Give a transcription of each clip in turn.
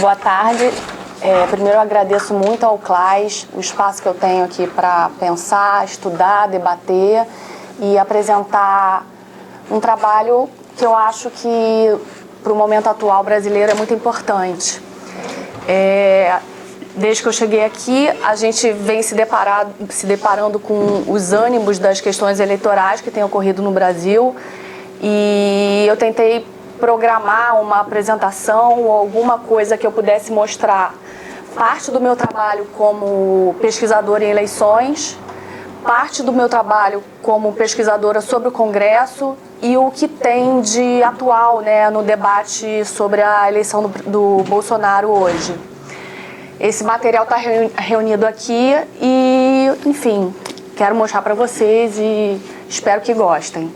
Boa tarde. Primeiro eu agradeço muito ao CLAS, o espaço que eu tenho aqui para pensar, estudar, debater e apresentar um trabalho que eu acho que para o momento atual brasileiro é muito importante. Desde que eu cheguei aqui, a gente vem se deparando com os ânimos das questões eleitorais que têm ocorrido no Brasil, e eu tentei programar uma apresentação ou alguma coisa que eu pudesse mostrar parte do meu trabalho como pesquisadora em eleições, parte do meu trabalho como pesquisadora sobre o Congresso e o que tem de atual, né, no debate sobre a eleição do Bolsonaro hoje. Esse material está reunido aqui e, enfim, quero mostrar para vocês e espero que gostem.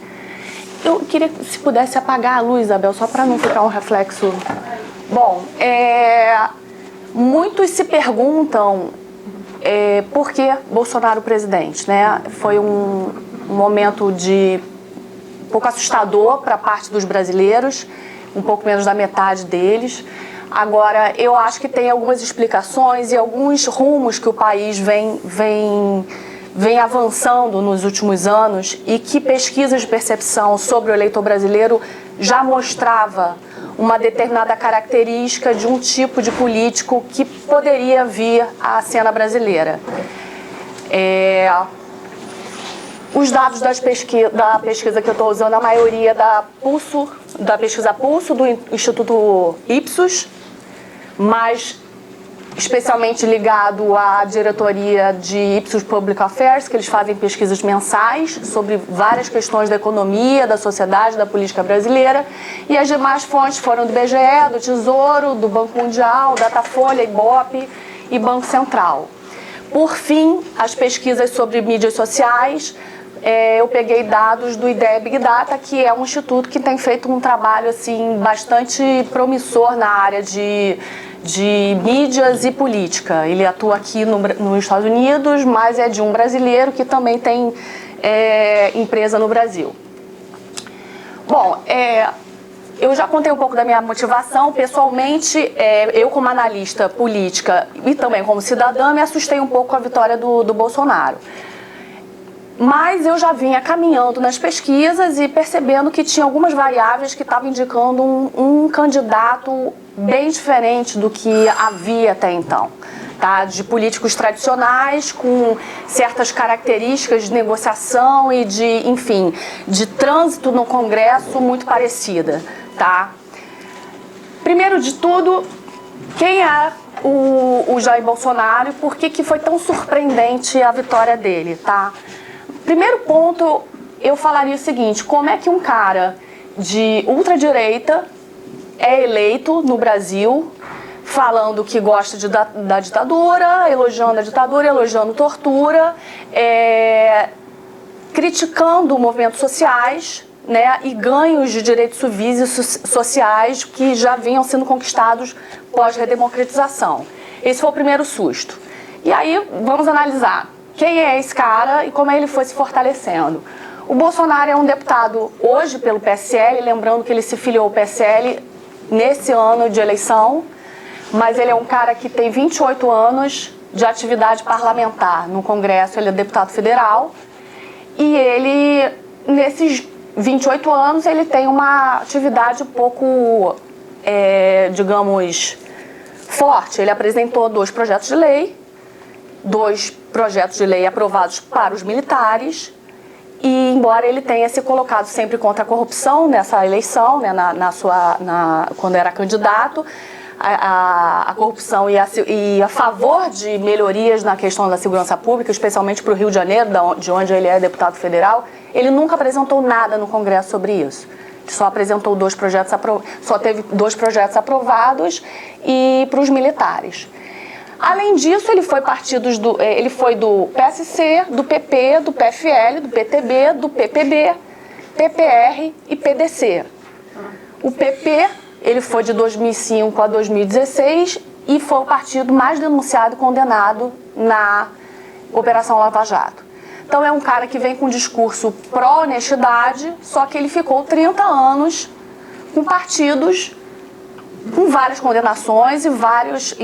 Eu queria que se pudesse apagar a luz, Isabel, só para não ficar um reflexo. Bom, muitos se perguntam por que Bolsonaro presidente, né? Foi um momento um pouco assustador para parte dos brasileiros, um pouco menos da metade deles. Agora, eu acho que tem algumas explicações e alguns rumos que o país vem avançando nos últimos anos e que pesquisas de percepção sobre o eleitor brasileiro já mostrava uma determinada característica de um tipo de político que poderia vir à cena brasileira. Os dados da pesquisa que eu estou usando, a maioria da pesquisa Pulso, do Instituto Ipsos, mas especialmente ligado à diretoria de Ipsos Public Affairs, que eles fazem pesquisas mensais sobre várias questões da economia, da sociedade, da política brasileira. E as demais fontes foram do IBGE, do Tesouro, do Banco Mundial, Datafolha, Ibope e Banco Central. Por fim, as pesquisas sobre mídias sociais, eu peguei dados do IDEA Big Data, que é um instituto que tem feito um trabalho assim, bastante promissor na área de mídias e política. Ele atua aqui nos Estados Unidos, mas é de um brasileiro que também tem empresa no Brasil. Bom, eu já contei um pouco da minha motivação. Pessoalmente, eu como analista política e também como cidadã, me assustei um pouco com a vitória do Bolsonaro. Mas eu já vinha caminhando nas pesquisas e percebendo que tinha algumas variáveis que estavam indicando um candidato bem diferente do que havia até então, tá? De políticos tradicionais, com certas características de negociação e de trânsito no Congresso muito parecida, tá? Primeiro de tudo, quem é o Jair Bolsonaro e por que foi tão surpreendente a vitória dele, tá? Primeiro ponto, eu falaria o seguinte: como é que um cara de ultradireita é eleito no Brasil falando que gosta da ditadura, elogiando a ditadura, elogiando tortura, criticando movimentos sociais, né, e ganhos de direitos civis e sociais que já vinham sendo conquistados pós-redemocratização? Esse foi o primeiro susto. E aí vamos analisar quem é esse cara e como ele foi se fortalecendo. O Bolsonaro é um deputado hoje pelo PSL, lembrando que ele se filiou ao PSL nesse ano de eleição, mas ele é um cara que tem 28 anos de atividade parlamentar no Congresso, ele é deputado federal, e ele, nesses 28 anos, ele tem uma atividade um pouco, digamos, forte. Ele apresentou 2 projetos de lei, 2 projetos de lei aprovados para os militares, e embora ele tenha se colocado sempre contra a corrupção nessa eleição, né, quando era candidato, a corrupção e a favor de melhorias na questão da segurança pública, especialmente para o Rio de Janeiro, de onde ele é deputado federal, ele nunca apresentou nada no Congresso sobre isso. Só apresentou só teve 2 projetos aprovados e para os militares. Além disso, ele foi do PSC, do PP, do PFL, do PTB, do PPB, PPR e PDC. O PP, ele foi de 2005 a 2016 e foi o partido mais denunciado e condenado na Operação Lava Jato. Então é um cara que vem com um discurso pró-honestidade, só que ele ficou 30 anos com partidos com várias condenações e vários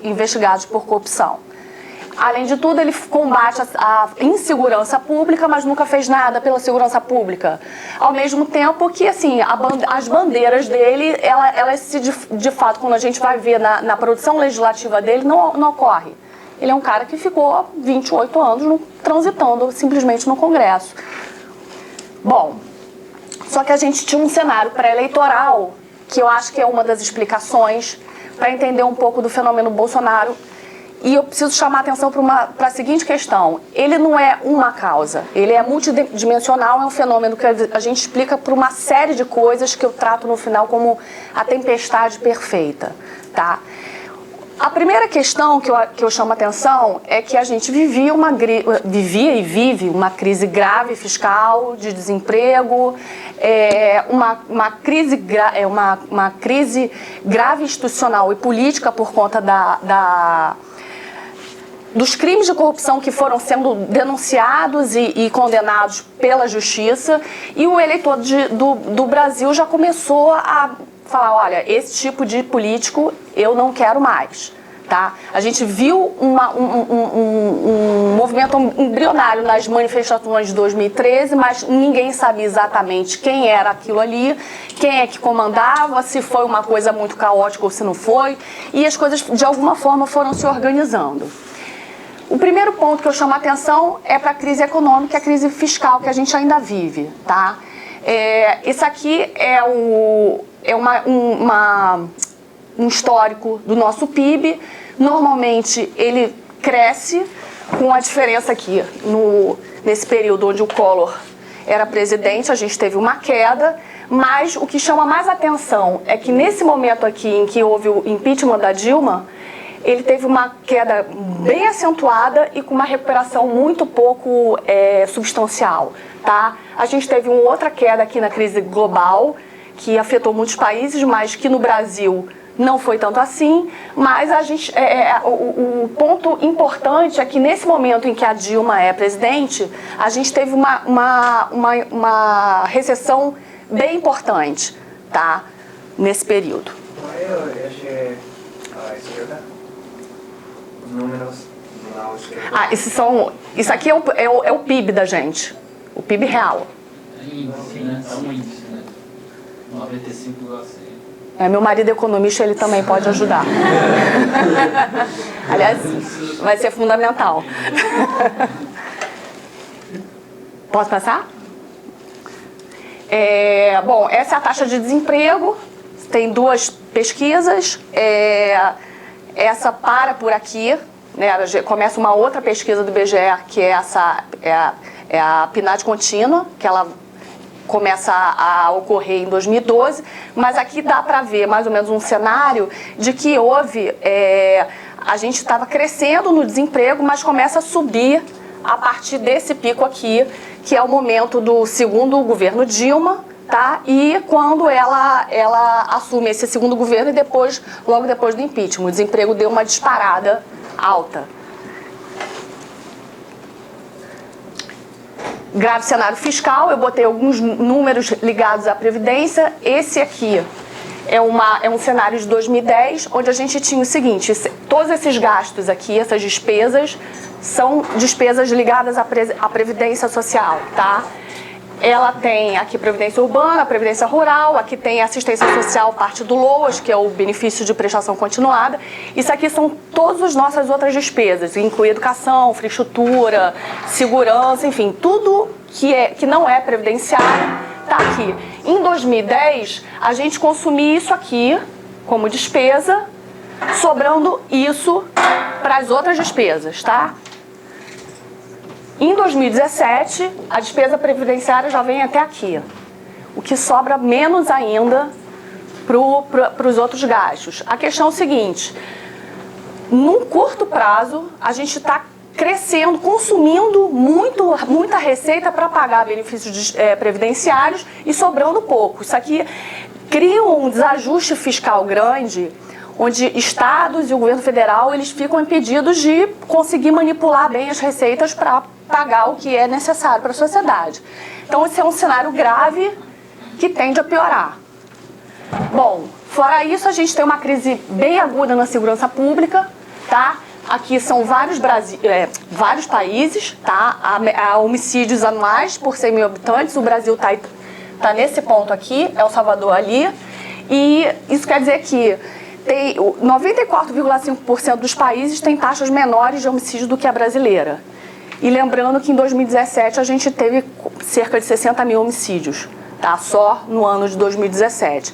investigados por corrupção. Além de tudo, ele combate a insegurança pública, mas nunca fez nada pela segurança pública. Ao mesmo tempo que, assim, as bandeiras dele, elas de fato, quando a gente vai ver na produção legislativa dele, não ocorre. Ele é um cara que ficou 28 anos transitando simplesmente no Congresso. Bom, só que a gente tinha um cenário pré-eleitoral, que eu acho que é uma das explicações para entender um pouco do fenômeno Bolsonaro. E eu preciso chamar a atenção para a seguinte questão. Ele não é uma causa, ele é multidimensional, é um fenômeno que a gente explica por uma série de coisas que eu trato no final como a tempestade perfeita, tá? A primeira questão que eu chamo a atenção é que a gente vivia e vive uma crise grave fiscal, de desemprego, uma crise grave institucional e política por conta dos crimes de corrupção que foram sendo denunciados e condenados pela justiça, e o eleitor do Brasil já começou a falar, olha, esse tipo de político eu não quero mais. Tá? A gente viu um movimento embrionário nas manifestações de 2013, mas ninguém sabia exatamente quem era aquilo ali, quem é que comandava, se foi uma coisa muito caótica ou se não foi, e as coisas de alguma forma foram se organizando. O primeiro ponto que eu chamo a atenção é para a crise econômica e a crise fiscal que a gente ainda vive. Tá? Isso aqui é um histórico do nosso PIB. Normalmente ele cresce, com a diferença aqui, nesse período onde o Collor era presidente, a gente teve uma queda, mas o que chama mais atenção é que nesse momento aqui em que houve o impeachment da Dilma, ele teve uma queda bem acentuada e com uma recuperação muito pouco substancial. Tá? A gente teve uma outra queda aqui na crise global, que afetou muitos países, mas que no Brasil não foi tanto assim, mas o ponto importante é que nesse momento em que a Dilma é presidente, a gente teve uma recessão bem importante, tá? Nesse período. Isso aqui é o PIB da gente, o PIB real. É índice, né? É um índice, né? 95,6. Meu marido é economista, ele também pode ajudar. Aliás, vai ser fundamental. Posso passar? Bom, essa é a taxa de desemprego. Tem duas pesquisas. Essa para por aqui, né? Começa uma outra pesquisa do IBGE, que é a PNAD contínua, que ela começa a ocorrer em 2012, mas aqui dá para ver mais ou menos um cenário de que houve, a gente estava crescendo no desemprego, mas começa a subir a partir desse pico aqui, que é o momento do segundo governo Dilma, tá? E quando ela assume esse segundo governo e logo depois do impeachment, o desemprego deu uma disparada alta. Grave cenário fiscal, eu botei alguns números ligados à Previdência. Esse aqui é um cenário de 2010, onde a gente tinha o seguinte, todos esses gastos aqui, essas despesas, são despesas ligadas à Previdência Social, tá? Ela tem aqui Previdência Urbana, Previdência Rural, aqui tem Assistência Social, parte do LOAS, que é o benefício de prestação continuada. Isso aqui são todas as nossas outras despesas, inclui educação, infraestrutura, segurança, enfim, tudo que não é previdenciário está aqui. Em 2010, a gente consumia isso aqui como despesa, sobrando isso para as outras despesas, tá? Em 2017, a despesa previdenciária já vem até aqui, o que sobra menos ainda para os outros gastos. A questão é o seguinte, num curto prazo, a gente está crescendo, consumindo muita receita para pagar benefícios previdenciários e sobrando pouco. Isso aqui cria um desajuste fiscal grande, onde estados e o governo federal eles ficam impedidos de conseguir manipular bem as receitas para pagar o que é necessário para a sociedade. Então, esse é um cenário grave que tende a piorar. Bom, Fora isso, a gente tem uma crise bem aguda na segurança pública, tá? Aqui são vários países, tá? Há homicídios anuais por 100 mil habitantes. O Brasil tá nesse ponto aqui, El Salvador ali. E isso quer dizer que 94,5% dos países têm taxas menores de homicídio do que a brasileira. E lembrando que em 2017 a gente teve cerca de 60 mil homicídios, tá? Só no ano de 2017.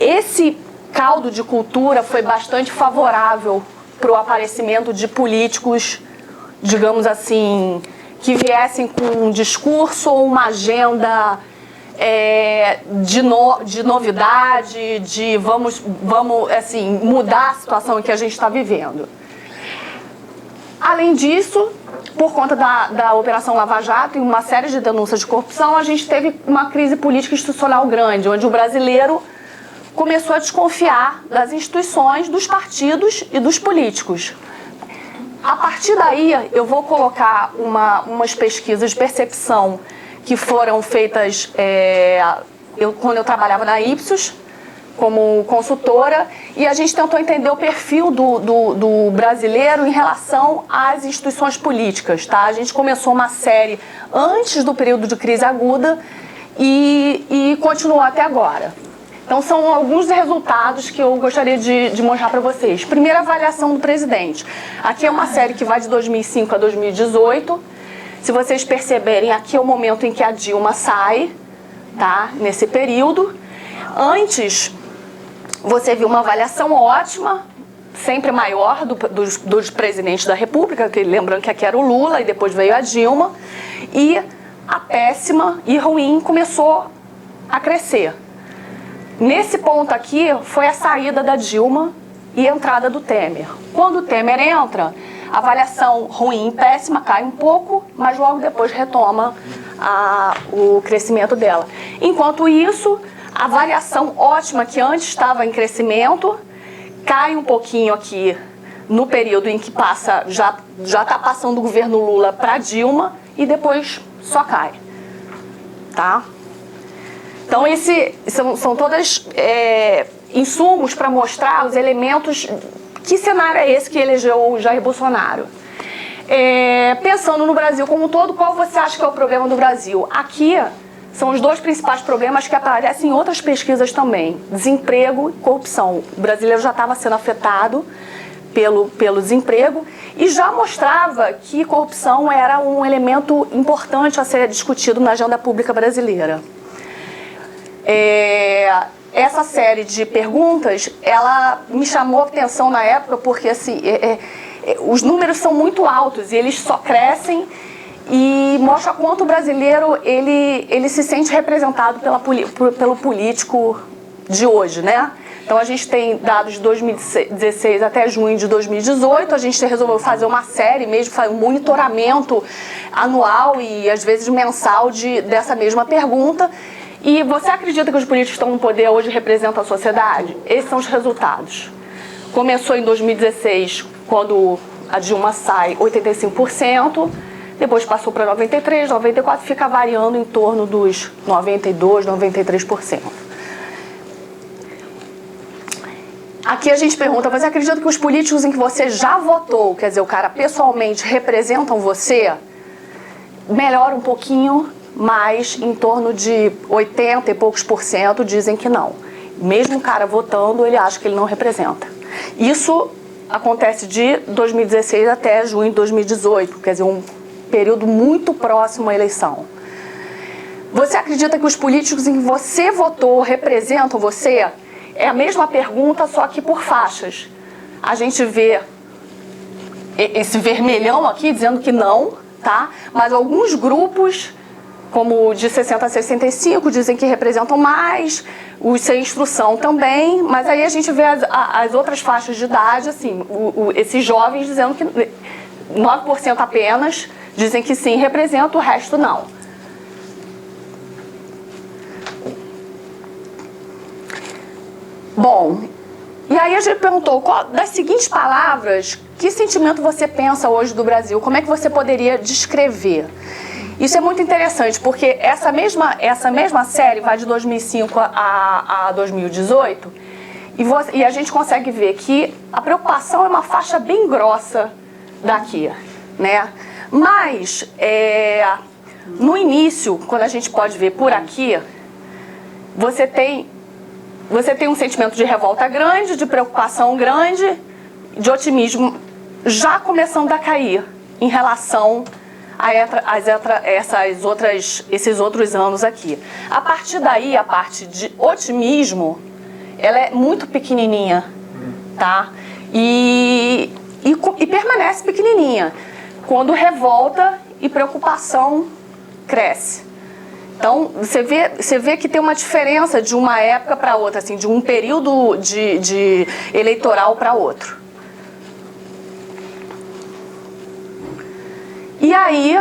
Esse caldo de cultura foi bastante favorável para o aparecimento de políticos, digamos assim, que viessem com um discurso ou uma agenda de novidade, de vamos assim, mudar a situação em que a gente está vivendo. Além disso, por conta da Operação Lava Jato e uma série de denúncias de corrupção, a gente teve uma crise política institucional grande, onde o brasileiro começou a desconfiar das instituições, dos partidos e dos políticos. A partir daí, eu vou colocar umas pesquisas de percepção que foram feitas quando eu trabalhava na Ipsos, como consultora, e a gente tentou entender o perfil do brasileiro em relação às instituições políticas, tá? A gente começou uma série antes do período de crise aguda e continuou até agora. Então, são alguns resultados que eu gostaria de mostrar para vocês. Primeira avaliação do presidente. Aqui é uma série que vai de 2005 a 2018. Se vocês perceberem, aqui é o momento em que a Dilma sai, tá? Nesse período. Antes, você viu uma avaliação ótima, sempre maior dos presidentes da República, que lembrando que aqui era o Lula e depois veio a Dilma. E a péssima e ruim começou a crescer. Nesse ponto aqui, foi a saída da Dilma e a entrada do Temer. Quando o Temer entra, a avaliação ruim e péssima cai um pouco, mas logo depois retoma o crescimento dela. Enquanto isso, a avaliação ótima, que antes estava em crescimento, cai um pouquinho aqui no período em que já está passando o governo Lula para Dilma e depois só cai. Tá? Então, são todas insumos para mostrar os elementos. Que cenário é esse que elegeu o Jair Bolsonaro? Pensando no Brasil como um todo, qual você acha que é o problema do Brasil? Aqui são os dois principais problemas que aparecem em outras pesquisas também: desemprego e corrupção. O brasileiro já estava sendo afetado pelo desemprego e já mostrava que corrupção era um elemento importante a ser discutido na agenda pública brasileira. Essa série de perguntas, ela me chamou a atenção na época porque assim, os números são muito altos e eles só crescem e mostra quanto o brasileiro ele se sente representado pelo político de hoje, né? Então a gente tem dados de 2016 até junho de 2018, a gente resolveu fazer uma série mesmo, um monitoramento anual e às vezes mensal dessa mesma pergunta. E você acredita que os políticos que estão no poder hoje representam a sociedade? Esses são os resultados. Começou em 2016, quando a Dilma sai, 85%, depois passou para 93%, 94%, fica variando em torno dos 92%, 93%. Aqui a gente pergunta, você acredita que os políticos em que você já votou, quer dizer, o cara pessoalmente representam você? Melhora um pouquinho, mas em torno de 80 e poucos % dizem que não. Mesmo o cara votando, ele acha que ele não representa. Isso acontece de 2016 até junho de 2018, quer dizer, um período muito próximo à eleição. Você acredita que os políticos em que você votou representam você? É a mesma pergunta, só que por faixas. A gente vê esse vermelhão aqui dizendo que não, tá? Mas alguns grupos, como de 60 a 65, dizem que representam mais, os sem instrução também, mas aí a gente vê as outras faixas de idade, assim, esses jovens dizendo que 9% apenas dizem que sim, representam, o resto não. Bom, e aí a gente perguntou, das seguintes palavras, que sentimento você pensa hoje do Brasil? Como é que você poderia descrever? Isso é muito interessante, porque essa mesma série vai de 2005 a 2018, e a gente consegue ver que a preocupação é uma faixa bem grossa daqui, né? Mas, no início, quando a gente pode ver por aqui, você tem um sentimento de revolta grande, de preocupação grande, de otimismo já começando a cair em relação a esses outros anos aqui. A partir daí, a parte de otimismo, ela é muito pequenininha, tá? E permanece pequenininha. Quando revolta e preocupação cresce. Então, você vê que tem uma diferença de uma época para outra, assim, de um período de eleitoral para outro. E aí,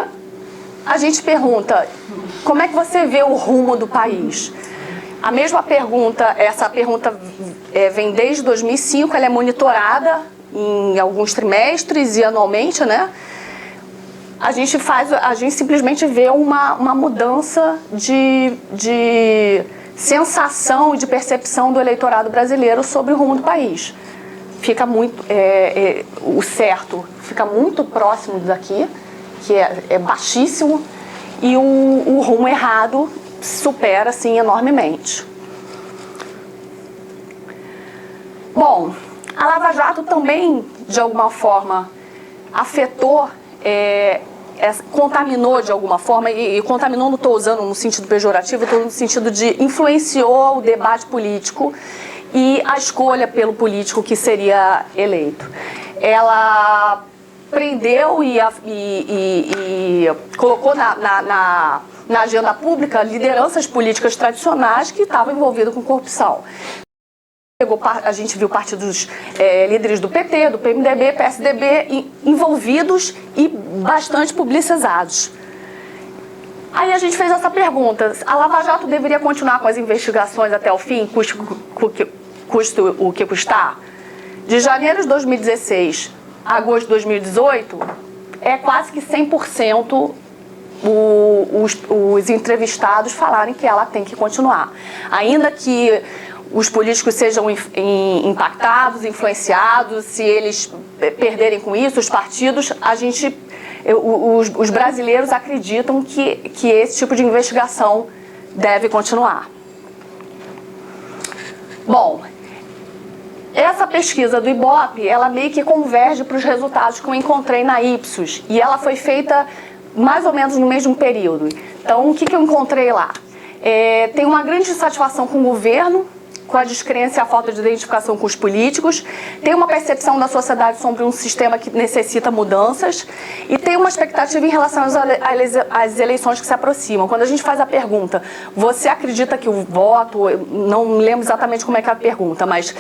a gente pergunta, como é que você vê o rumo do país? A mesma pergunta, essa pergunta vem desde 2005, ela é monitorada em alguns trimestres e anualmente, né? A gente simplesmente vê uma mudança de sensação e de percepção do eleitorado brasileiro sobre o rumo do país. Fica muito, o certo fica muito próximo daqui, que é baixíssimo, e o rumo errado supera, assim, enormemente. Bom, a Lava Jato também, de alguma forma, afetou, contaminou de alguma forma, e contaminou não estou usando no sentido pejorativo, estou no sentido de influenciou o debate político e a escolha pelo político que seria eleito. Ela prendeu e colocou na agenda pública lideranças políticas tradicionais que estavam envolvidas com corrupção. A gente viu partidos líderes do PT, do PMDB, PSDB envolvidos e bastante publicizados. Aí a gente fez essa pergunta: a Lava Jato deveria continuar com as investigações até o fim, custe o que custar? De janeiro de 2016 a agosto de 2018, é quase que 100% os entrevistados falarem que ela tem que continuar. Ainda que os políticos sejam impactados, influenciados, se eles perderem com isso, os partidos, os brasileiros acreditam que esse tipo de investigação deve continuar. Bom, essa pesquisa do Ibope, ela meio que converge para os resultados que eu encontrei na Ipsos, e ela foi feita mais ou menos no mesmo período. Então, o que eu encontrei lá? Tem uma grande insatisfação com o governo, com a descrença e a falta de identificação com os políticos, tem uma percepção da sociedade sobre um sistema que necessita mudanças e tem uma expectativa em relação às eleições que se aproximam. Quando a gente faz a pergunta, você acredita que o voto, não me lembro exatamente como é que é a pergunta, mas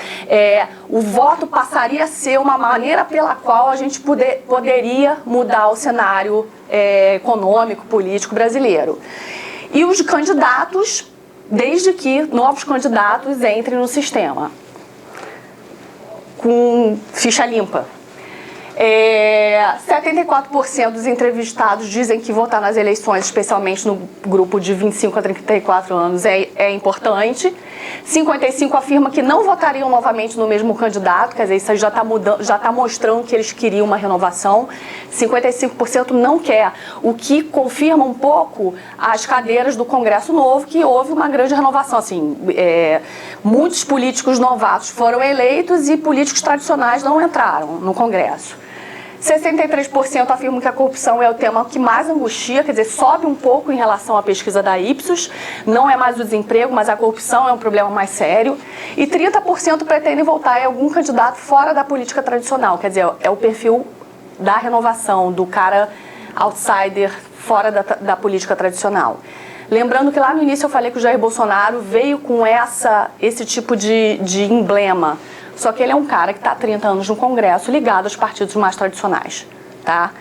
o voto passaria a ser uma maneira pela qual a gente poderia mudar o cenário econômico, político brasileiro. E os candidatos, desde que novos candidatos entrem no sistema, com ficha limpa. 74% dos entrevistados dizem que votar nas eleições, especialmente no grupo de 25 a 34 anos, é importante. 55% afirma que não votariam novamente no mesmo candidato, quer dizer, isso já está mostrando que eles queriam uma renovação. 55% não quer, o que confirma um pouco as cadeiras do Congresso Novo, que houve uma grande renovação. Assim, muitos políticos novatos foram eleitos e políticos tradicionais não entraram no Congresso. 63% afirmam que a corrupção é o tema que mais angustia, quer dizer, sobe um pouco em relação à pesquisa da Ipsos, não é mais o desemprego, mas a corrupção é um problema mais sério. E 30% pretendem votar em algum candidato fora da política tradicional, quer dizer, é o perfil da renovação, do cara outsider fora da política tradicional. Lembrando que lá no início eu falei que o Jair Bolsonaro veio com esse tipo de emblema. Só que ele é um cara que está há 30 anos no Congresso ligado aos partidos mais tradicionais, tá?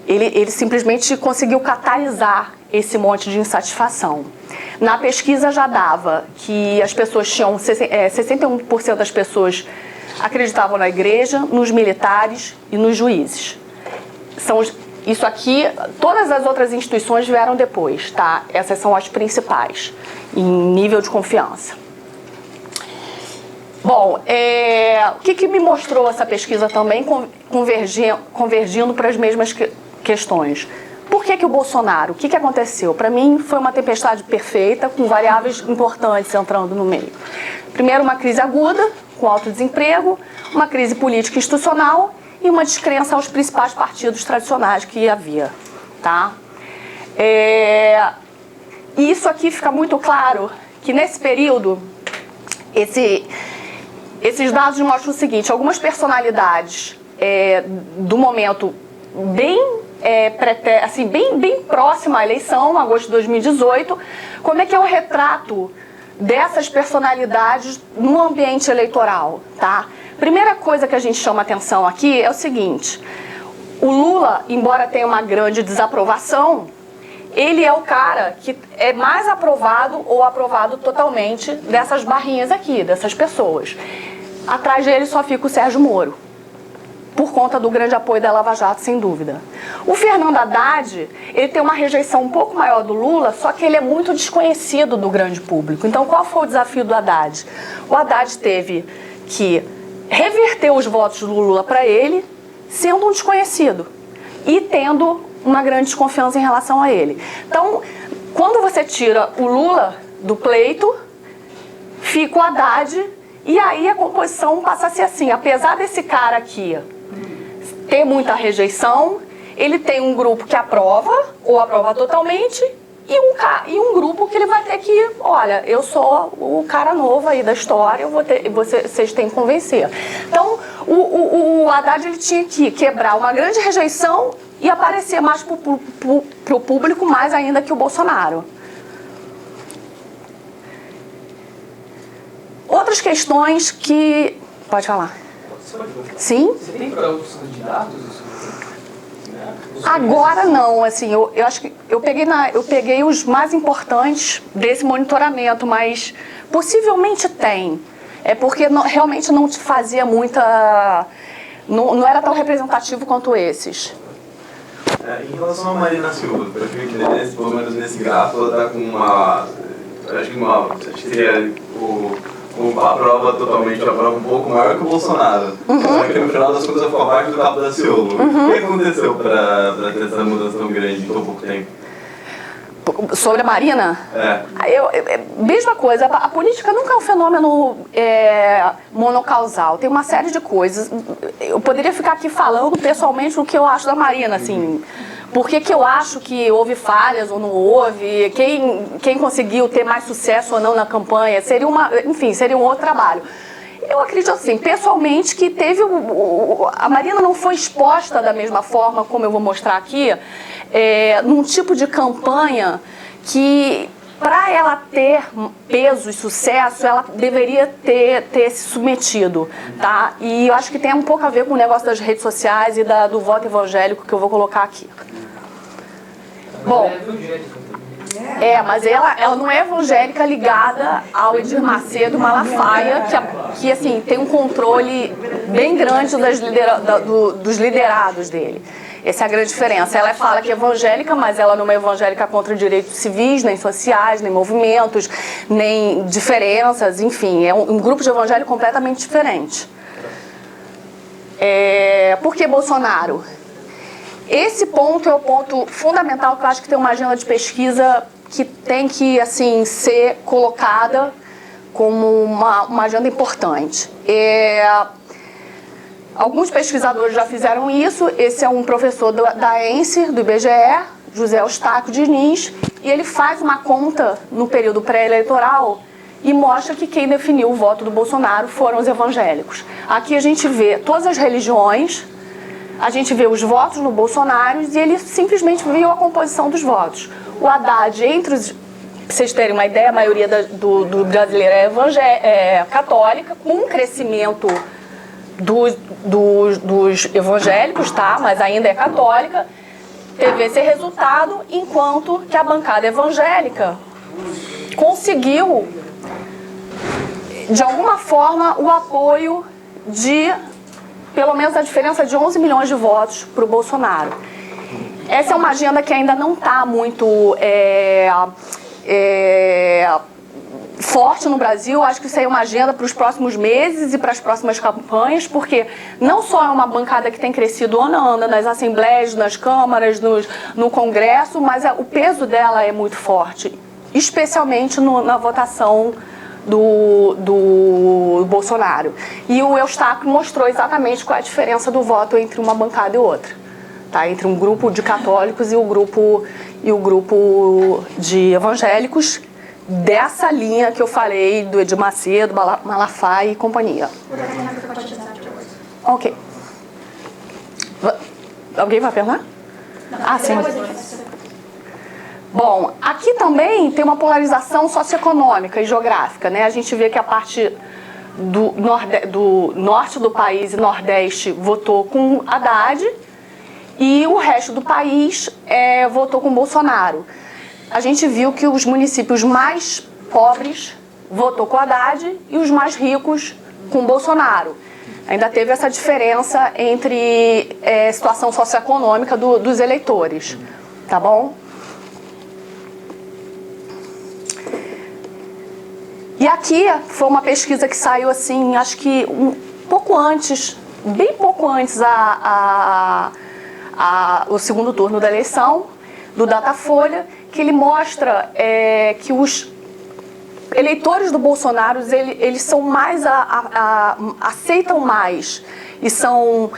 Ele simplesmente conseguiu catalisar esse monte de insatisfação. Na pesquisa já dava que as pessoas tinham... 61% das pessoas acreditavam na igreja, nos militares e nos juízes. Isso aqui, todas as outras instituições vieram depois, tá? Essas são as principais, em nível de confiança. Bom, o que me mostrou essa pesquisa também, convergindo para as mesmas questões? Por que o Bolsonaro? O que aconteceu? Para mim, foi uma tempestade perfeita, com variáveis importantes entrando no meio. Primeiro, uma crise aguda, com alto desemprego, uma crise política institucional e uma descrença aos principais partidos tradicionais que havia, tá? E isso aqui fica muito claro, que nesse período, esses dados mostram o seguinte: algumas personalidades do momento bem próxima à eleição, agosto de 2018, como é que é o retrato dessas personalidades no ambiente eleitoral, tá? Primeira coisa que a gente chama atenção aqui é o seguinte: o Lula, embora tenha uma grande desaprovação, ele é o cara que é mais aprovado ou aprovado totalmente dessas barrinhas aqui, dessas pessoas. Atrás dele só fica o Sérgio Moro, por conta do grande apoio da Lava Jato, sem dúvida. O Fernando Haddad, ele tem uma rejeição um pouco maior do Lula, só que ele é muito desconhecido do grande público. Então, qual foi o desafio do Haddad? O Haddad teve que reverter os votos do Lula para ele, sendo um desconhecido e tendo uma grande desconfiança em relação a ele. Então, quando você tira o Lula do pleito, fica o Haddad, e aí a composição passa a ser assim: apesar desse cara aqui ter muita rejeição, ele tem um grupo que aprova ou aprova totalmente e um grupo que ele vai ter que, olha, eu sou o cara novo aí da história, vocês têm que convencer. Então, o Haddad, ele tinha que quebrar uma grande rejeição e aparecer mais pro público, mais ainda que o Bolsonaro. Outras questões que... Pode falar. Sim? Você tem para outros candidatos? Agora não, assim, eu acho que eu peguei os mais importantes desse monitoramento, mas possivelmente tem. É porque realmente não te fazia muita... Não era tão representativo quanto esses. Em relação a Marina Silva, eu acho que pelo menos nesse gráfico ela está com uma... Acho que seria a prova totalmente, a prova um pouco maior que o Bolsonaro. Só que no final das contas ficou abaixo do Cabo da Ciolo. O que aconteceu para ter essa mudança tão grande em tão pouco tempo? Sobre a Marina? Mesma coisa, a política nunca é um fenômeno monocausal, tem uma série de coisas. Eu poderia ficar aqui falando pessoalmente o que eu acho da Marina, assim, por que eu acho que houve falhas ou não houve, quem conseguiu ter mais sucesso ou não na campanha, seria um outro trabalho. Eu acredito assim, pessoalmente, que a Marina não foi exposta da mesma forma, como eu vou mostrar aqui, num tipo de campanha que, para ela ter peso e sucesso, ela deveria ter se submetido, tá? E eu acho que tem um pouco a ver com o negócio das redes sociais e do voto evangélico que eu vou colocar aqui. Bom, mas ela não é evangélica ligada ao Edir Macedo Malafaia, que assim, tem um controle bem grande dos liderados dele. Essa é a grande diferença. Ela fala que é evangélica, mas ela não é evangélica contra direitos civis, nem sociais, nem movimentos, nem diferenças, enfim, é um grupo de evangélico completamente diferente. Por que Bolsonaro? Esse ponto é o ponto fundamental que eu acho que tem uma agenda de pesquisa que tem que, assim, ser colocada como uma agenda importante. Alguns pesquisadores já fizeram isso. Esse é um professor da ENSE, do IBGE, José Eustáquio Diniz, e ele faz uma conta no período pré-eleitoral e mostra que quem definiu o voto do Bolsonaro foram os evangélicos. Aqui a gente vê todas as religiões, a gente vê os votos no Bolsonaro e ele simplesmente viu a composição dos votos. O Haddad, pra vocês terem uma ideia, a maioria do brasileiro é católica, com um crescimento dos evangélicos, tá? Mas ainda é católica. Teve esse resultado, enquanto que a bancada evangélica conseguiu, de alguma forma, o apoio de, pelo menos, a diferença de 11 milhões de votos para o Bolsonaro. essa é uma agenda que ainda não está muito forte no Brasil. Acho que isso aí é uma agenda para os próximos meses e para as próximas campanhas, porque não só é uma bancada que tem crescido ano a ano nas assembleias, nas câmaras, no Congresso, mas o peso dela é muito forte, especialmente na votação do Bolsonaro. E o Eustáquio mostrou exatamente qual é a diferença do voto entre uma bancada e outra, tá? Entre um grupo de católicos e o grupo de evangélicos, dessa linha que eu falei do Edir Macedo, Malafaia e companhia. Ok. Alguém vai perguntar? Ah, sim. Bom, aqui também tem uma polarização socioeconômica e geográfica, né? A gente vê que a parte do norte do país e nordeste votou com Haddad e o resto do país votou com Bolsonaro. A gente viu que os municípios mais pobres votou com Haddad e os mais ricos com Bolsonaro. Ainda teve essa diferença entre situação socioeconômica dos eleitores, tá bom? E aqui foi uma pesquisa que saiu assim, acho que pouco antes, bem pouco antes o segundo turno da eleição, do Datafolha, que ele mostra que os eleitores do Bolsonaro, eles são mais, aceitam mais e são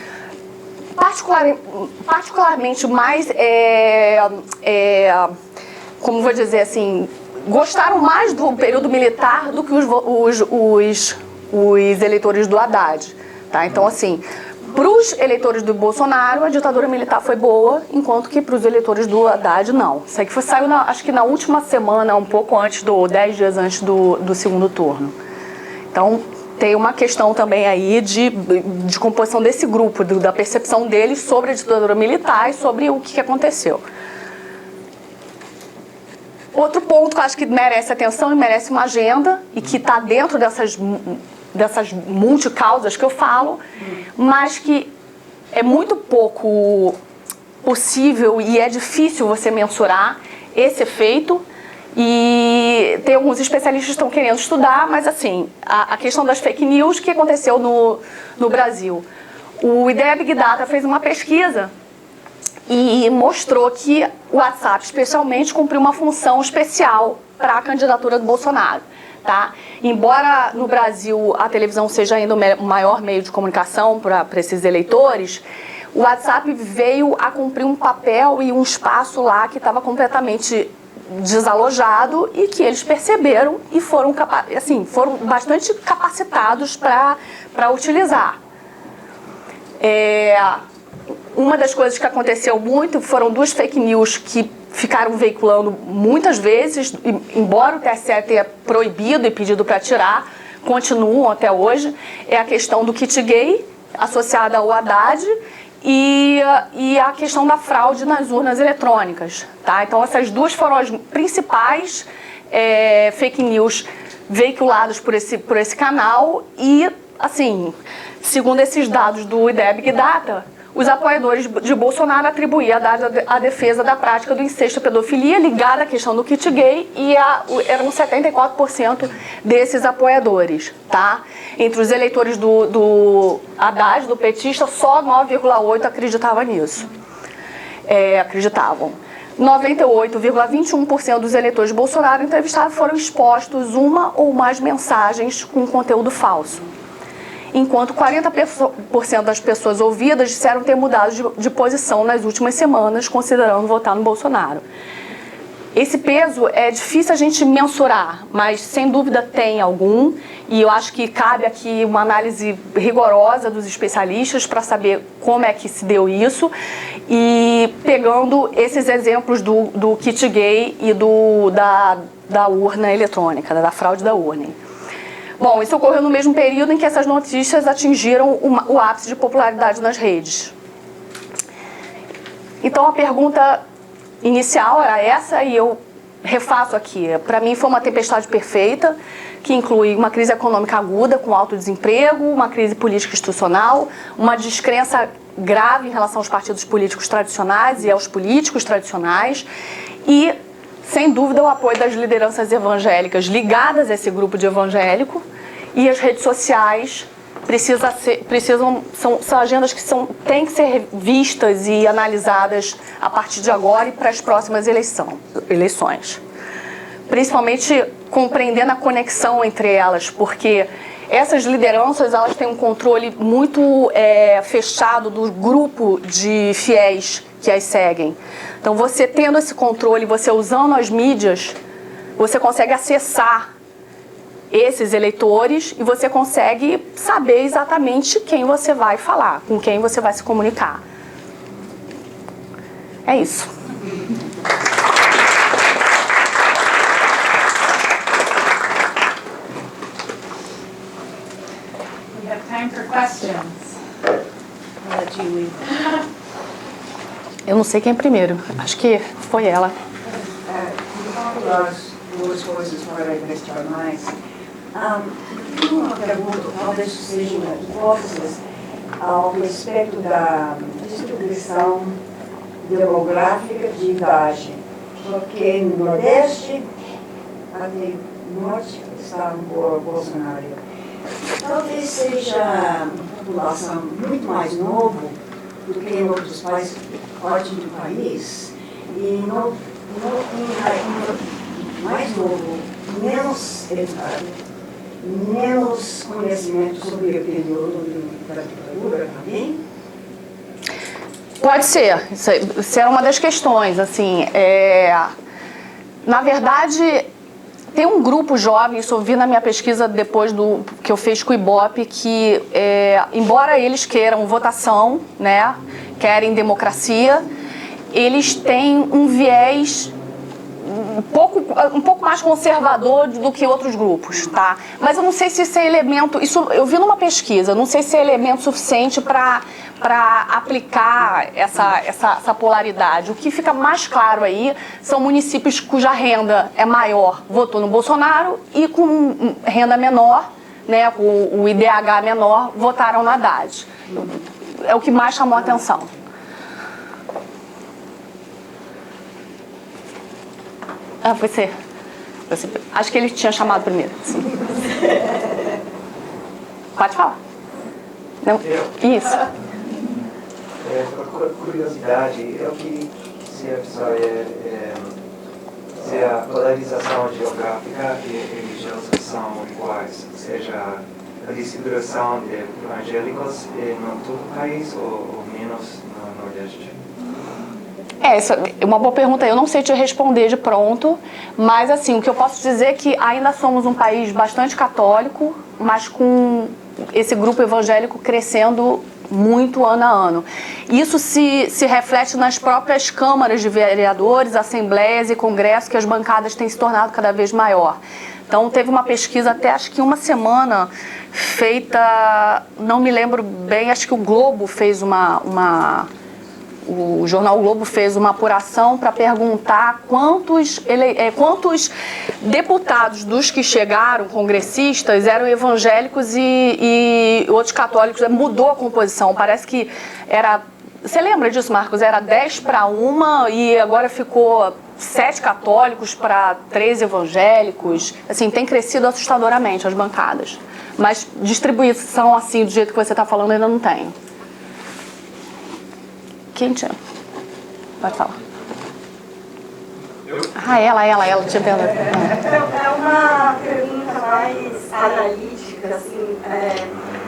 particularmente mais, como vou dizer assim, gostaram mais do período militar do que os eleitores do Haddad, tá? Então, assim, para os eleitores do Bolsonaro, a ditadura militar foi boa, enquanto que para os eleitores do Haddad, não. Isso aí saiu, acho que na última semana, um pouco antes 10 dias antes do segundo turno. Então, tem uma questão também aí de composição desse grupo, da percepção deles sobre a ditadura militar e sobre o que aconteceu. Outro ponto que eu acho que merece atenção e merece uma agenda e que está dentro dessas multicausas que eu falo, mas que é muito pouco possível e é difícil você mensurar esse efeito. E tem alguns especialistas que estão querendo estudar, mas assim, a questão das fake news que aconteceu no Brasil. O Ideia Big Data fez uma pesquisa e mostrou que o WhatsApp, especialmente, cumpriu uma função especial para a candidatura do Bolsonaro, tá? Embora no Brasil a televisão seja ainda o maior meio de comunicação para esses eleitores, o WhatsApp veio a cumprir um papel e um espaço lá que estava completamente desalojado e que eles perceberam e foram bastante capacitados para utilizar. Uma das coisas que aconteceu muito foram duas fake news que ficaram veiculando muitas vezes, embora o TSE tenha proibido e pedido para tirar, continuam até hoje. É a questão do kit gay associada ao Haddad e a questão da fraude nas urnas eletrônicas, tá? Então essas duas foram as principais fake news veiculadas por esse canal e, assim, segundo esses dados do Ideia Big Data, os apoiadores de Bolsonaro atribuíam a defesa da prática do incesto e pedofilia ligada à questão do kit gay e eram 74% desses apoiadores, tá? Entre os eleitores do Haddad, do petista, só 9,8% acreditavam nisso. Acreditavam. 98,21% dos eleitores de Bolsonaro entrevistados foram expostos uma ou mais mensagens com conteúdo falso, enquanto 40% das pessoas ouvidas disseram ter mudado de posição nas últimas semanas, considerando votar no Bolsonaro. Esse peso é difícil a gente mensurar, mas sem dúvida tem algum, e eu acho que cabe aqui uma análise rigorosa dos especialistas para saber como é que se deu isso, e pegando esses exemplos do kit gay e da urna eletrônica, da fraude da urna. Bom, isso ocorreu no mesmo período em que essas notícias atingiram o ápice de popularidade nas redes. Então a pergunta inicial era essa e eu refaço aqui. Para mim foi uma tempestade perfeita, que inclui uma crise econômica aguda com alto desemprego, uma crise política institucional, uma descrença grave em relação aos partidos políticos tradicionais e aos políticos tradicionais e, sem dúvida, o apoio das lideranças evangélicas ligadas a esse grupo de evangélico e as redes sociais são agendas que têm que ser vistas e analisadas a partir de agora e para as próximas eleições. Principalmente compreendendo a conexão entre elas, porque essas lideranças elas têm um controle muito fechado do grupo de fiéis que as seguem. Então, você tendo esse controle, você usando as mídias, você consegue acessar esses eleitores e você consegue saber exatamente quem você vai falar, com quem você vai se comunicar. É isso. We have time for questions. I'll let you lead. Eu não sei quem é primeiro. Acho que foi ela. Das duas coisas para investigar mais. Uma pergunta, talvez sejam hipóteses ao respeito da distribuição demográfica de idade, porque no Nordeste, até Norte, está o Bolsonaro. Talvez seja a população muito mais nova do que em outros países, partes do país, e mais novo, menos educado, menos conhecimento sobre o período da ditadura também? Pode ser. Isso é uma das questões. Assim, na verdade, tem um grupo jovem, isso eu vi na minha pesquisa depois que eu fiz com o Ibope, que, embora eles queiram votação, né, querem democracia, eles têm um viés um pouco mais conservador do que outros grupos, tá? Mas eu não sei se esse é elemento, isso eu vi numa pesquisa, eu não sei se é elemento suficiente para aplicar essa polaridade. O que fica mais claro aí são municípios cuja renda é maior, votou no Bolsonaro, e com renda menor, né, com o IDH menor, votaram no Haddad. É o que mais chamou a atenção. Ah, você. Acho que ele tinha chamado primeiro. Sim. Pode falar. Não? Isso. Por curiosidade, eu queria saber se a polarização geográfica e religiosa são iguais, ou seja, a distribuição de evangélicos em todo o país ou menos no Nordeste. Essa é uma boa pergunta. Eu não sei te responder de pronto, mas assim, o que eu posso dizer é que ainda somos um país bastante católico, mas com esse grupo evangélico crescendo muito ano a ano. Isso se reflete nas próprias câmaras de vereadores, assembleias e congressos, que as bancadas têm se tornado cada vez maior. Então, teve uma pesquisa até acho que uma semana feita, não me lembro bem, acho que o Globo fez o jornal Globo fez uma apuração para perguntar quantos deputados dos que chegaram, congressistas, eram evangélicos e outros católicos. Mudou a composição, parece que era... Você lembra disso, Marcos? Era 10-1 e agora ficou 7 católicos para 3 evangélicos. Assim, tem crescido assustadoramente as bancadas. Mas distribuição assim, do jeito que você está falando, ainda não tem. Quem tinha? Pode falar. Ela tinha perguntado. É uma pergunta mais analítica, assim,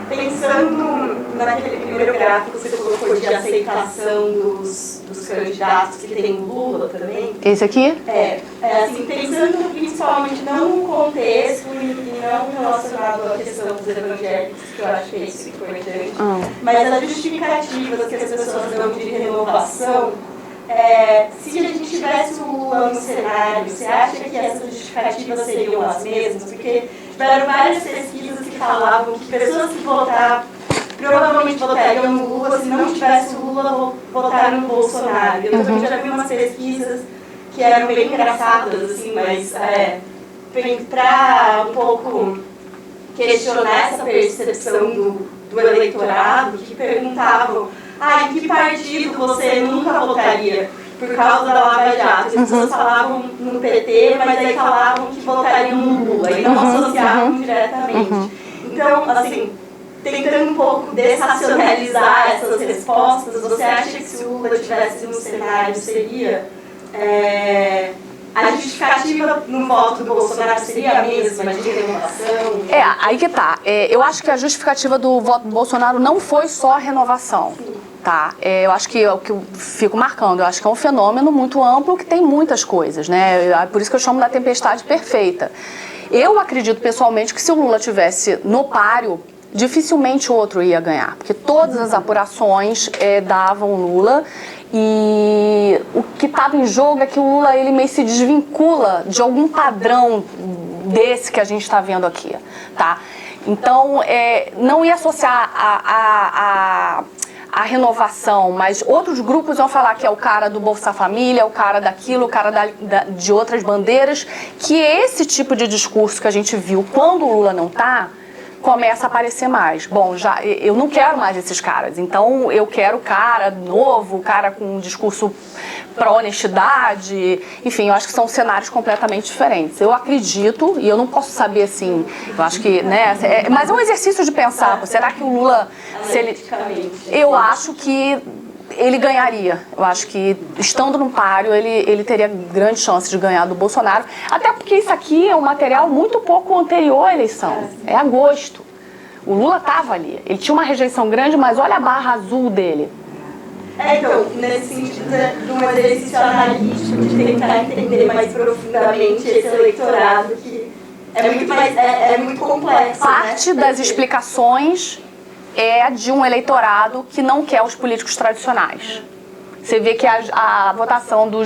pensando naquele primeiro gráfico que você colocou de aceitação dos candidatos, que tem o Lula também. Esse aqui? Assim, pensando principalmente não no contexto e não relacionado à questão dos evangélicos, que eu acho que é isso que foi importante, mas as justificativas que as pessoas dão de renovação. Se a gente tivesse o Lula no cenário, você acha que essas justificativas seriam as mesmas? Porque tiveram várias pesquisas que falavam que pessoas que provavelmente votariam no Lula, se não tivesse o Lula, votaram no Bolsonaro. Eu também já vi umas pesquisas que eram bem engraçadas, assim, mas para um pouco questionar essa percepção do eleitorado, que perguntavam em que partido você nunca votaria por causa da Lava Jato? As pessoas falavam no PT, mas aí falavam que votariam no Lula e não associavam diretamente. Então, assim, tentando um pouco desracionalizar essas respostas, você acha que se o Lula tivesse no cenário seria... a justificativa no voto do Bolsonaro seria a mesma, de renovação? Aí que tá. Eu acho que a justificativa do voto do Bolsonaro não foi só a renovação. Tá? Eu acho que é o que eu fico marcando. Eu acho que é um fenômeno muito amplo que tem muitas coisas, né? Por isso que eu chamo da tempestade perfeita. Eu acredito pessoalmente que se o Lula tivesse no páreo, dificilmente outro ia ganhar, porque todas as apurações davam Lula. E o que estava em jogo é que o Lula ele meio se desvincula de algum padrão desse que a gente está vendo aqui, tá? Então, não ia associar a renovação, mas outros grupos vão falar que é o cara do Bolsa Família, o cara daquilo, o cara de outras bandeiras, que esse tipo de discurso que a gente viu quando o Lula não está, começa a aparecer mais. Bom, eu não quero mais esses caras, então eu quero cara novo, cara com um discurso pró-honestidade, enfim, eu acho que são cenários completamente diferentes. Eu acredito, e eu não posso saber assim, eu acho que, né, mas é um exercício de pensar, será que o Lula, se ele... Eu acho que ele ganharia. Eu acho que, estando no páreo, ele teria grande chance de ganhar do Bolsonaro. Até porque isso aqui é um material muito pouco anterior à eleição. É agosto. O Lula estava ali. Ele tinha uma rejeição grande, mas olha a barra azul dele. Então, nesse sentido de um exercício analítico, de tentar entender mais profundamente esse eleitorado, que é muito complexo. Parte das explicações é de um eleitorado que não quer os políticos tradicionais. Você vê que a votação do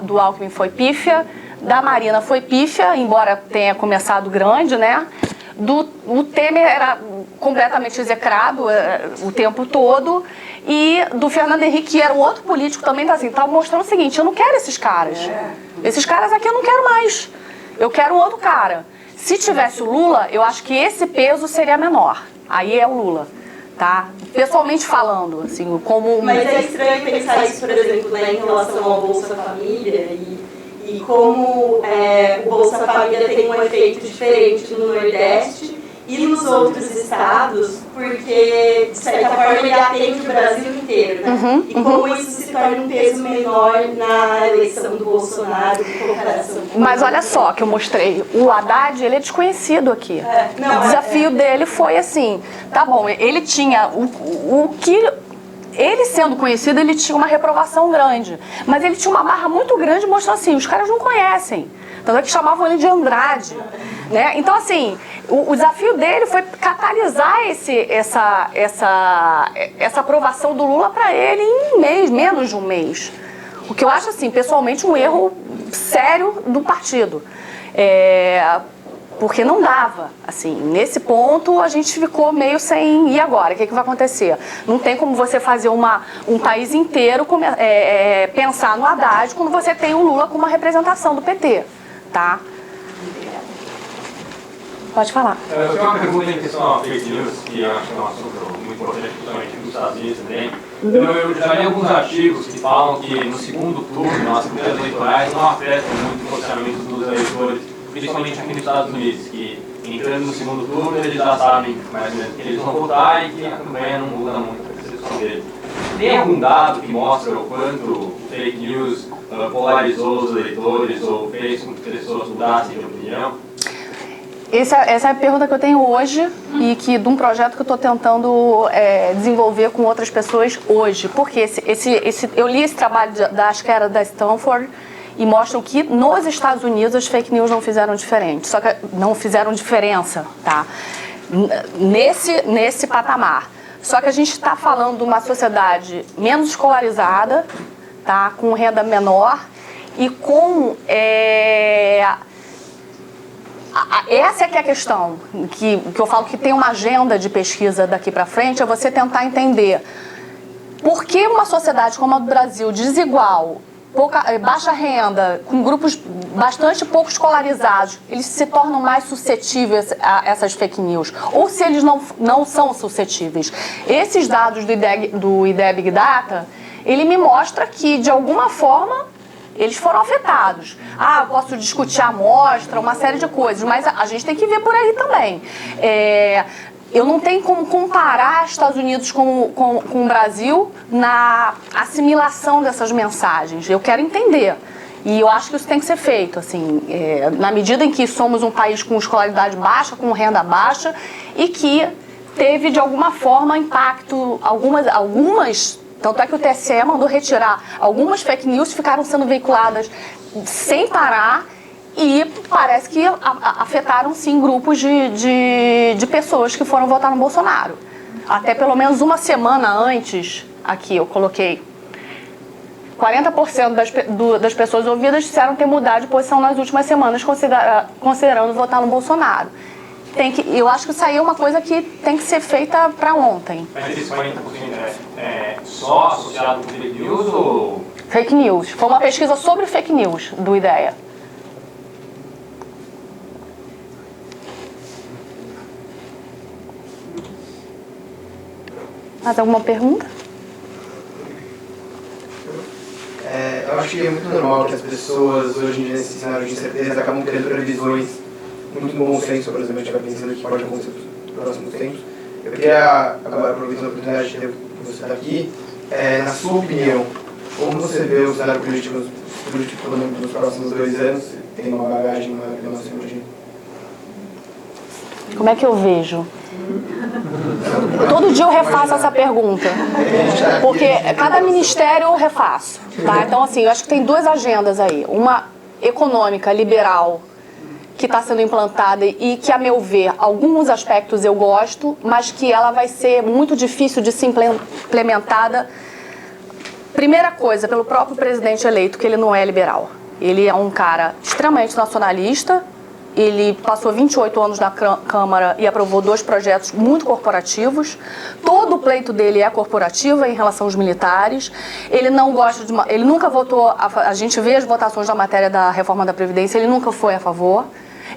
do Alckmin foi pífia, da Marina foi pífia, embora tenha começado grande, né? O Temer era completamente execrado o tempo todo, e do Fernando Henrique, que era um outro político também, tá mostrando o seguinte: eu não quero esses caras. Esses caras aqui eu não quero mais. Eu quero um outro cara. Se tivesse o Lula, eu acho que esse peso seria menor. Aí é o Lula, tá? Pessoalmente falando, assim, como... Mas é estranho pensar isso, por exemplo, né, em relação ao Bolsa Família e como o Bolsa Família tem um efeito diferente no Nordeste e nos outros estados, porque, de certa forma, ele atende o Brasil inteiro, né? E como isso se torna um peso menor na eleição do Bolsonaro em comparação com... Mas olha só que eu mostrei, o Haddad, ele é desconhecido aqui. O desafio dele foi assim, tá bom, ele tinha o que... Ele sendo conhecido, ele tinha uma reprovação grande, mas ele tinha uma barra muito grande mostrando assim, os caras não conhecem. Tanto é que chamavam ele de Andrade, né? Então, assim, o desafio dele foi catalisar essa aprovação do Lula para ele em um mês, menos de um mês. O que eu acho, assim, pessoalmente, um erro sério do partido. Porque não dava, assim, nesse ponto a gente ficou meio sem, e agora? O que vai acontecer? Não tem como você fazer um país inteiro pensar no Haddad quando você tem o Lula com uma representação do PT, tá? Pode falar. Eu tenho uma pergunta em questão a fake news, que eu acho que é um assunto muito importante, principalmente nos Estados Unidos também. Eu já li alguns artigos que falam que no segundo turno, as campanhas eleitorais não afetam muito o posicionamento dos eleitores, principalmente aqui nos Estados Unidos, que entrando no segundo turno eles já sabem mais ou menos que eles vão votar e que a campanha não muda muito a percepção deles. Tem algum dado que mostra o quanto o fake news polarizou os eleitores ou fez com que as pessoas mudassem de opinião? Essa é a pergunta que eu tenho hoje e que de um projeto que eu estou tentando desenvolver com outras pessoas hoje. Porque eu li esse trabalho acho que era da Stanford, e mostram que nos Estados Unidos as fake news não fizeram diferente, só que não fizeram diferença, tá? Nesse patamar. Só que a gente está falando de uma sociedade menos escolarizada, tá? Com renda menor e com... Essa é que é a questão, que eu falo que tem uma agenda de pesquisa daqui para frente, é você tentar entender por que uma sociedade como a do Brasil, desigual, baixa renda, com grupos bastante pouco escolarizados, eles se tornam mais suscetíveis a essas fake news. Ou se eles não são suscetíveis. Esses dados do IDEA Big Data, ele me mostra que, de alguma forma, eles foram afetados. Eu posso discutir a amostra, uma série de coisas, mas a gente tem que ver por aí também. Eu não tenho como comparar Estados Unidos com o Brasil na assimilação dessas mensagens. Eu quero entender. E eu acho que isso tem que ser feito, assim, na medida em que somos um país com escolaridade baixa, com renda baixa, e que teve, de alguma forma, impacto, algumas, tanto é que o TSE mandou retirar algumas fake news, ficaram sendo veiculadas sem parar, e parece que afetaram, sim, grupos de pessoas que foram votar no Bolsonaro. Até pelo menos uma semana antes, aqui eu coloquei, 40% das pessoas ouvidas disseram ter mudado de posição nas últimas semanas, considerando votar no Bolsonaro. Eu acho que isso aí é uma coisa que tem que ser feita para ontem. Mas esses 40% é só associado com fake news ou... Fake news. Foi uma pesquisa sobre fake news do IDEA. Mais alguma pergunta? Eu acho que é muito normal que as pessoas, hoje em dia, nesse cenário de incerteza, acabam criando previsões muito bom senso, por exemplo, a gente vai pensando o que pode acontecer nos próximos tempos. Eu queria, agora, aproveitando a oportunidade de ter você estar aqui, na sua opinião, como você vê o cenário político nos próximos 2 anos? Tem uma bagagem maior que a nossa hoje? Como é que eu vejo? Todo dia eu refaço essa pergunta, porque cada ministério eu refaço, tá? Então, assim, eu acho que tem 2 agendas aí. Uma econômica, liberal, que está sendo implantada e que, a meu ver, alguns aspectos eu gosto, mas que ela vai ser muito difícil de ser implementada. Primeira coisa, pelo próprio presidente eleito, que ele não é liberal. Ele é um cara extremamente nacionalista. Ele passou 28 anos na Câmara e aprovou 2 projetos muito corporativos. Todo o pleito dele é corporativo em relação aos militares. Ele não gosta de... Ele nunca votou... A gente vê as votações da matéria da reforma da Previdência, ele nunca foi a favor.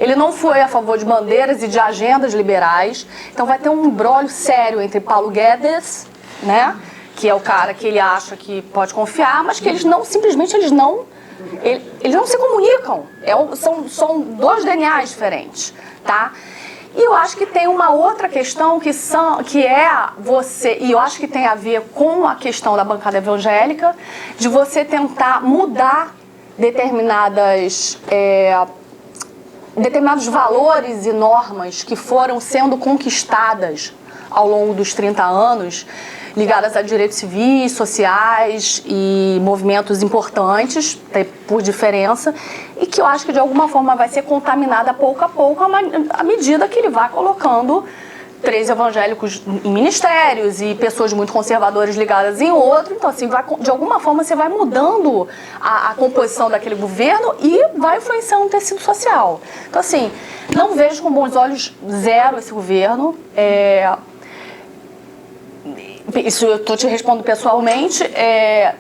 Ele não foi a favor de bandeiras e de agendas liberais. Então vai ter um imbróglio sério entre Paulo Guedes, né, que é o cara que ele acha que pode confiar, mas que eles não se comunicam, são 2 DNAs diferentes, tá? E eu acho que tem uma outra questão que é você, e eu acho que tem a ver com a questão da bancada evangélica, de você tentar mudar determinados valores e normas que foram sendo conquistadas ao longo dos 30 anos, ligadas a direitos civis, sociais e movimentos importantes, por diferença, e que eu acho que de alguma forma vai ser contaminada pouco a pouco à medida que ele vai colocando 3 evangélicos em ministérios e pessoas muito conservadoras ligadas em outro. Então, assim, de alguma forma você vai mudando a composição daquele governo e vai influenciando o tecido social. Então, assim, não vejo com bons olhos zero esse governo. Isso eu te respondo pessoalmente.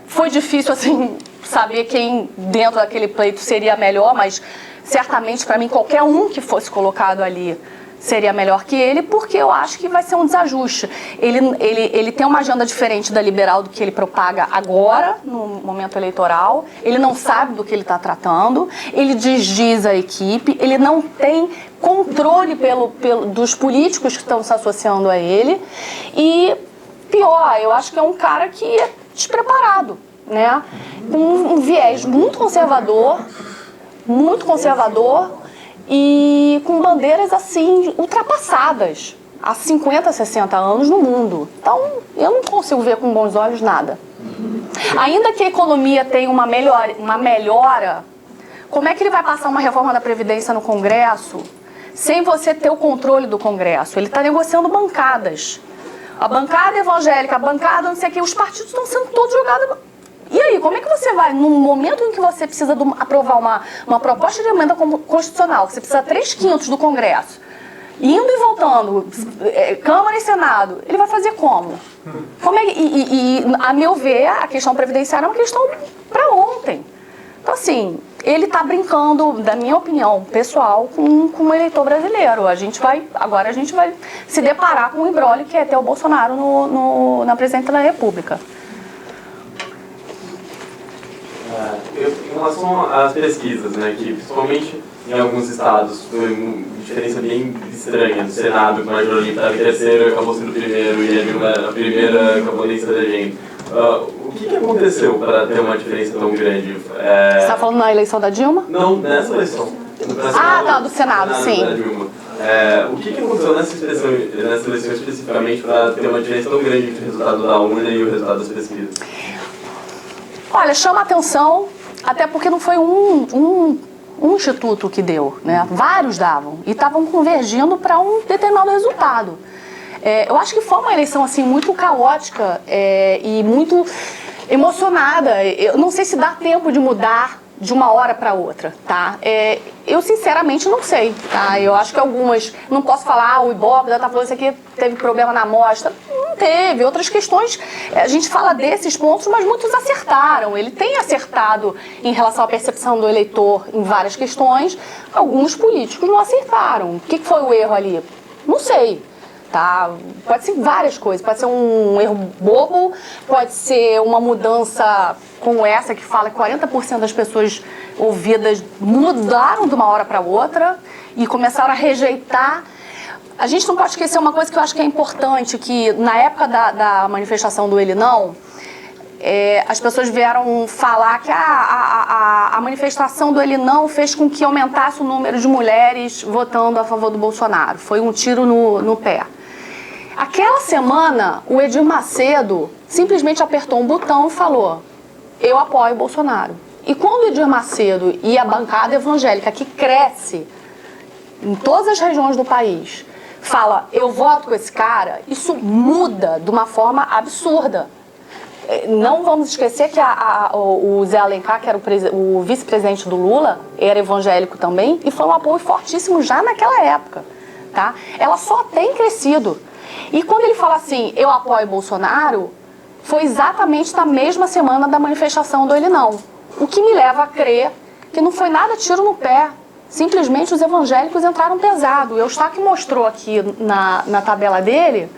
Foi difícil, assim, saber quem dentro daquele pleito seria melhor, mas certamente para mim qualquer um que fosse colocado ali seria melhor que ele, porque eu acho que vai ser um desajuste. Ele tem uma agenda diferente da liberal do que ele propaga agora, no momento eleitoral. Ele não sabe do que ele está tratando, ele desdiz a equipe, ele não tem controle dos políticos que estão se associando a ele. E pior, eu acho que é um cara que é despreparado, né? Com um viés muito conservador e com bandeiras, assim, ultrapassadas há 50, 60 anos no mundo. Então, eu não consigo ver com bons olhos nada. Ainda que a economia tenha uma melhora, como é que ele vai passar uma reforma da Previdência no Congresso sem você ter o controle do Congresso? Ele está negociando bancadas. A bancada evangélica, a bancada não sei o que, os partidos estão sendo todos jogados. E aí, como é que você vai, num momento em que você precisa aprovar uma proposta de emenda constitucional, que você precisa 3/5 do Congresso, indo e voltando, Câmara e Senado, ele vai fazer como? A meu ver, a questão previdenciária é uma questão para ontem. Então, assim, ele está brincando, da minha opinião pessoal, com o eleitor brasileiro. Agora a gente vai se deparar com um imbróglio que é ter o Bolsonaro na presidência da República. Em relação às pesquisas, né, que principalmente em alguns estados foi uma diferença bem estranha. No Senado, que o Major Olímpio estava em terceiro, acabou sendo primeiro, e a Dilma, a primeira, acabou nem se elegendo. O que aconteceu para ter uma diferença tão grande? Você está falando na eleição da Dilma? Não, nessa eleição. Tá, do Senado, sim. Da Dilma. O que aconteceu nessa eleição especificamente para ter uma diferença tão grande entre o resultado da urna e o resultado das pesquisas? Olha, chama atenção, até porque não foi um instituto que deu, né? Vários davam e estavam convergindo para um determinado resultado. Eu acho que foi uma eleição assim muito caótica e muito emocionada. Eu não sei se dá tempo de mudar de uma hora para outra, tá? Eu sinceramente não sei, tá? Eu acho que algumas, não posso falar, o Ibope tá falando isso aqui, teve problema na amostra. Não teve, outras questões, a gente fala desses pontos, mas muitos acertaram. Ele tem acertado em relação à percepção do eleitor em várias questões, alguns políticos não acertaram. O que foi o erro ali? Não sei. Tá? Pode ser várias coisas, pode ser um erro bobo, pode ser uma mudança como essa que fala que 40% das pessoas ouvidas mudaram de uma hora para outra e começaram a rejeitar. A gente não pode esquecer uma coisa que eu acho que é importante, que na época da manifestação do Ele Não, as pessoas vieram falar que a manifestação do Ele Não fez com que aumentasse o número de mulheres votando a favor do Bolsonaro. Foi um tiro no pé. Aquela semana, o Edir Macedo simplesmente apertou um botão e falou: eu apoio o Bolsonaro. E quando o Edir Macedo e a bancada evangélica, que cresce em todas as regiões do país, fala: eu voto com esse cara, isso muda de uma forma absurda. Não vamos esquecer que o Zé Alencar, que era o vice-presidente do Lula, era evangélico também, e foi um apoio fortíssimo já naquela época. Tá? Ela só tem crescido. E quando ele fala assim, eu apoio Bolsonaro, foi exatamente na mesma semana da manifestação do Ele Não. O que me leva a crer que não foi nada tiro no pé. Simplesmente os evangélicos entraram pesado. O Eustáquio mostrou aqui na tabela dele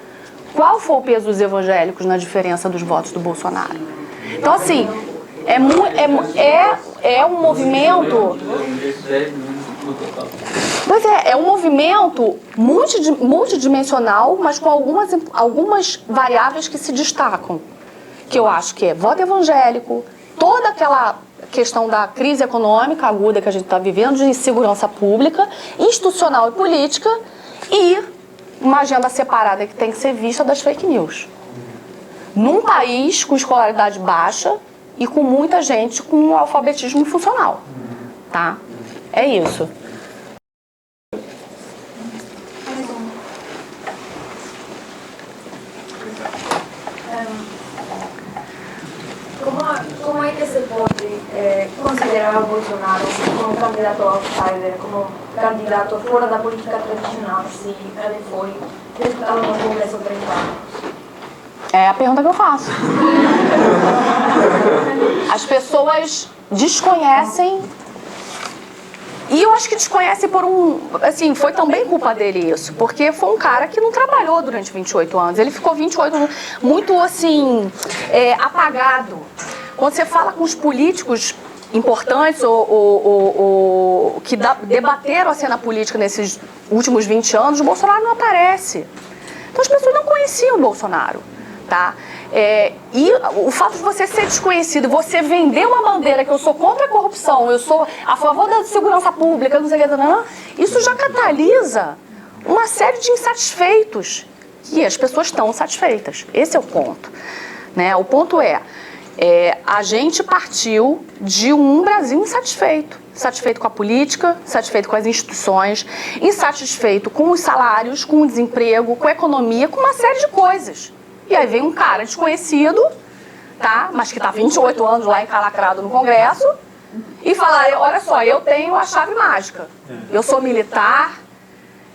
qual foi o peso dos evangélicos na diferença dos votos do Bolsonaro. Então, assim, é um movimento... Mas é um movimento multidimensional, mas com algumas variáveis que se destacam. Que eu acho que é voto evangélico, toda aquela questão da crise econômica aguda que a gente está vivendo, de insegurança pública, institucional e política, e uma agenda separada que tem que ser vista das fake news. Num país com escolaridade baixa e com muita gente com alfabetismo funcional. Tá? É isso. Como é que se pode considerar o Bolsonaro como candidato outsider, como candidato fora da política tradicional, se ele foi deputado no Congresso 3 anos? É a pergunta que eu faço. As pessoas desconhecem, e eu acho que desconhecem por assim, foi também culpa dele isso, porque foi um cara que não trabalhou durante 28 anos, ele ficou 28 anos muito, assim, apagado. Quando você fala com os políticos importantes ou que debateram a cena política nesses últimos 20 anos, o Bolsonaro não aparece. Então as pessoas não conheciam o Bolsonaro. Tá? E o fato de você ser desconhecido, você vender uma bandeira que eu sou contra a corrupção, eu sou a favor da segurança pública, não sei o que, isso já catalisa uma série de insatisfeitos. E as pessoas estão satisfeitas. Esse é o ponto. Né? O ponto a gente partiu de um Brasil insatisfeito. Insatisfeito com a política, insatisfeito com as instituições, insatisfeito com os salários, com o desemprego, com a economia, com uma série de coisas. E aí vem um cara desconhecido, tá? Mas que está 28 anos lá encalacrado no Congresso, e fala: olha só, eu tenho a chave mágica. Eu sou militar,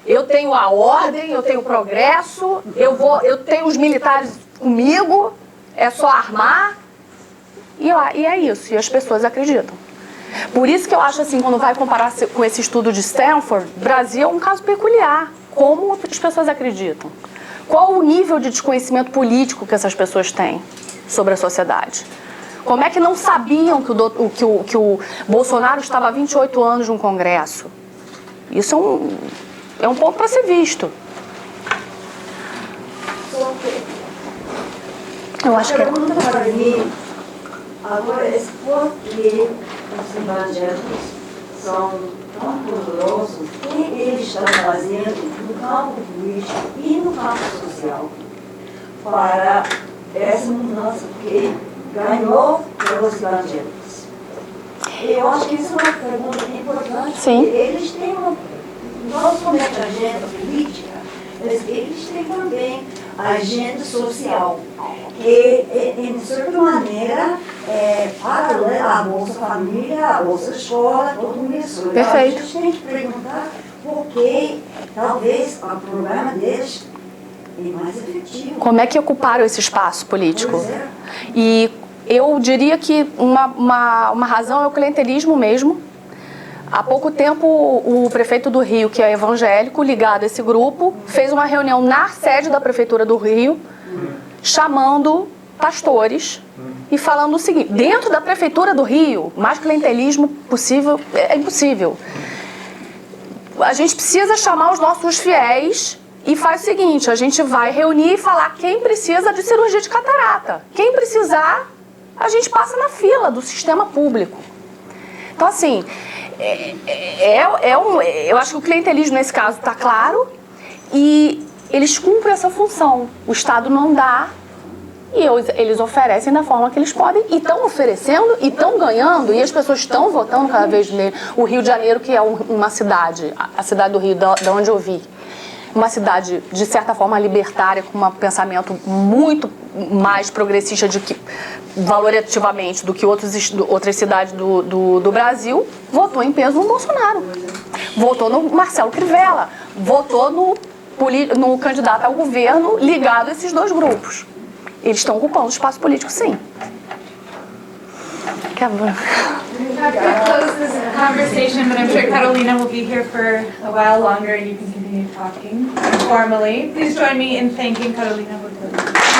eu tenho a ordem, eu tenho o progresso, eu tenho os militares comigo, é só armar, e é isso, e as pessoas acreditam. Por isso que eu acho assim, quando vai comparar com esse estudo de Stanford, Brasil é um caso peculiar. Como as pessoas acreditam? Qual o nível de desconhecimento político que essas pessoas têm sobre a sociedade? Como é que não sabiam que o Bolsonaro estava há 28 anos no Congresso? Isso é um ponto para ser visto. Eu acho que é... Pergunta para mim, agora, é por que os evangélicos são tão poderosos? O que eles estão fazendo no campo político e no campo social para essa mudança que ganhou pelos evangélicos? Eu acho que isso é uma pergunta importante. Sim. Eles têm não somente agenda política, mas eles têm também agenda social, que, em certa maneira, paralela à Bolsa Família, à Bolsa Escola, todo mundo isso. Perfeito. A gente tem que perguntar por que, talvez, o programa deles é mais efetivo. Como é que ocuparam esse espaço político? Pois é. E eu diria que uma razão é o clientelismo mesmo. Há pouco tempo, o prefeito do Rio, que é evangélico, ligado a esse grupo, fez uma reunião na sede da Prefeitura do Rio, chamando pastores e falando o seguinte: dentro da Prefeitura do Rio, mais clientelismo possível é impossível. A gente precisa chamar os nossos fiéis e faz o seguinte: a gente vai reunir e falar quem precisa de cirurgia de catarata. Quem precisar, a gente passa na fila do sistema público. Então, assim, eu acho que o clientelismo nesse caso está claro e eles cumprem essa função. O Estado não dá e eles oferecem da forma que eles podem e estão oferecendo e estão ganhando e as pessoas estão votando cada vez nele. O Rio de Janeiro, que é uma cidade, a cidade do Rio, de onde eu vi, uma cidade, de certa forma, libertária, com um pensamento muito mais progressista valorativamente do que outras cidades do Brasil, votou em peso no Bolsonaro. Votou no Marcelo Crivella. Votou no candidato ao governo ligado a esses dois grupos. Eles estão ocupando o espaço político, sim. Acabou. We have to close this conversation, but I'm sure Carolina will be here for a while longer and you can continue talking informally. Please join me in thanking Carolina Botelho.